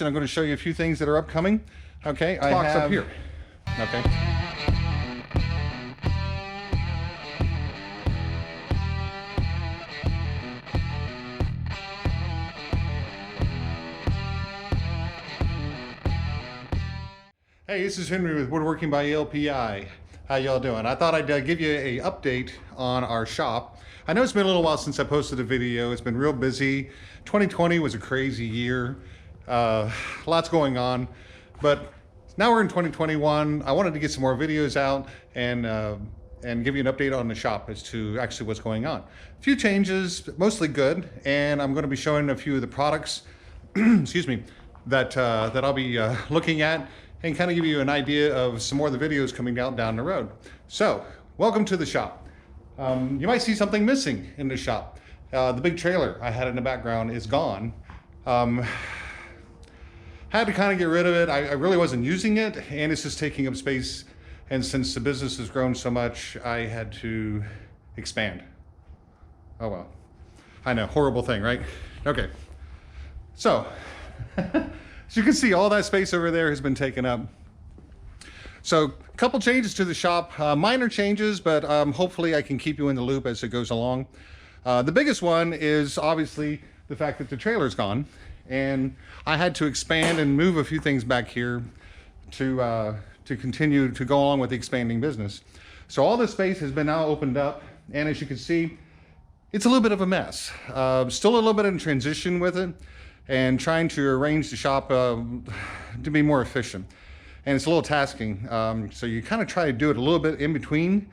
and I'm going to show you a few things that are upcoming. Okay, I Box have up here. Okay. Hey, this is Henry with Woodworking by LPI. How y'all doing? I thought I'd give you an update on our shop. I know it's been a little while since I posted a video. It's been real busy. 2020 was a crazy year. Lots going on, but now we're in 2021. I wanted to get some more videos out and give you an update on the shop as to actually what's going on. A few changes, mostly good, and I'm going to be showing a few of the products, excuse me, that I'll be looking at, and kind of give you an idea of some more of the videos coming down the road. So, welcome to the shop. You might see something missing in the shop. The big trailer I had in the background is gone. Had to kind of get rid of it. I really wasn't using it, and it's just taking up space. And since the business has grown so much, I had to expand. Oh well. I know, horrible thing, right? Okay. So, as you can see, all that space over there has been taken up. So, a couple changes to the shop, minor changes, but hopefully I can keep you in the loop as it goes along. The biggest one is obviously the fact that the trailer's gone, and I had to expand and move a few things back here to continue to go along with the expanding business. So all this space has been now opened up, and as you can see, it's a little bit of a mess. Still a little bit in transition with it, and trying to arrange the shop to be more efficient. And it's a little tasking. So you kind of try to do it a little bit in between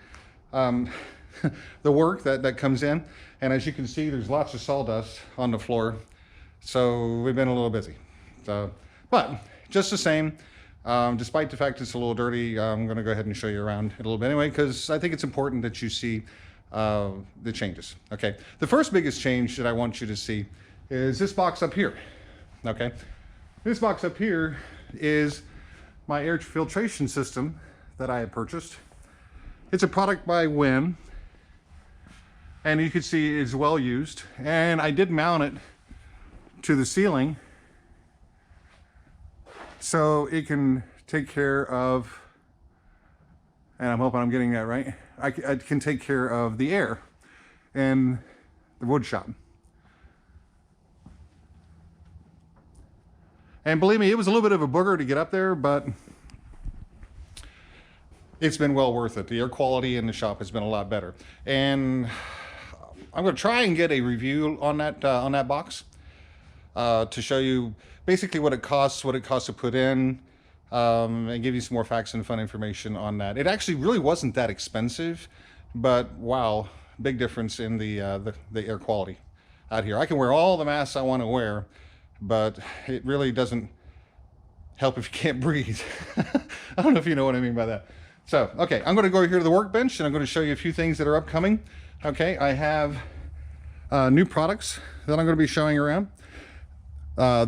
the work that comes in. And as you can see, there's lots of sawdust on the floor. So we've been a little busy. So, but just the same, despite the fact it's a little dirty, I'm going to go ahead and show you around it a little bit anyway, because I think it's important that you see the changes. Okay, the first biggest change that I want you to see is this box up here. Okay, this box up here is my air filtration system that I had purchased. It's a product by Win, and you can see it's well used, and I did mount it to the ceiling so it can take care of, and I'm hoping I'm getting that right, I can take care of the air in the wood shop. And believe me, it was a little bit of a booger to get up there, but it's been well worth it. The air quality in the shop has been a lot better. And I'm going to try and get a review on that box to show you basically what it costs to put in, and give you some more facts and fun information on that. It actually really wasn't that expensive, but wow, big difference in the air quality out here. I can wear all the masks I want to wear, but it really doesn't help if you can't breathe. I don't know if you know what I mean by that. So, okay, I'm going to go here to the workbench, and I'm going to show you a few things that are upcoming. Okay, I have new products that I'm going to be showing around.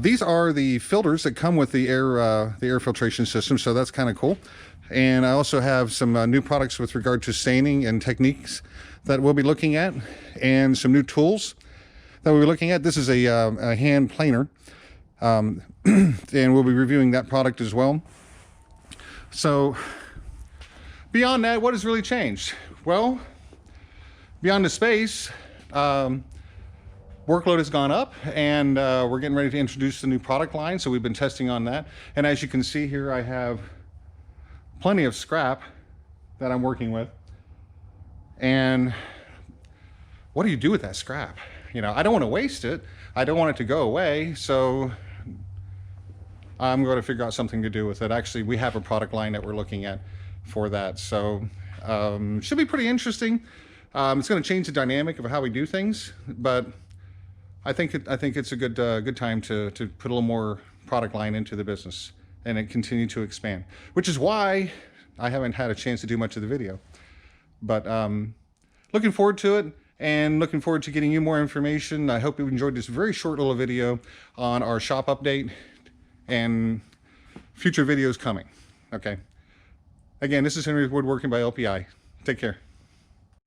These are the filters that come with the air filtration system, so that's kind of cool. And I also have some new products with regard to staining and techniques that we'll be looking at, and some new tools that we'll be looking at. This is a hand planer, and we'll be reviewing that product as well. So beyond that, what has really changed? Well, beyond the space, workload has gone up, and we're getting ready to introduce the new product line, so we've been testing on that. And as you can see here, I have plenty of scrap that I'm working with. And what do you do with that scrap? You know, I don't want to waste it. I don't want it to go away, so I'm going to figure out something to do with it. Actually, we have a product line that we're looking at for that, so should be pretty interesting. It's going to change the dynamic of how we do things, but I think it's a good time to put a little more product line into the business and it continue to expand, which is why I haven't had a chance to do much of the video. But looking forward to it, and looking forward to getting you more information. I hope you enjoyed this very short little video on our shop update and future videos coming. Okay. Again, this is Henry with Woodworking by LPI. Take care.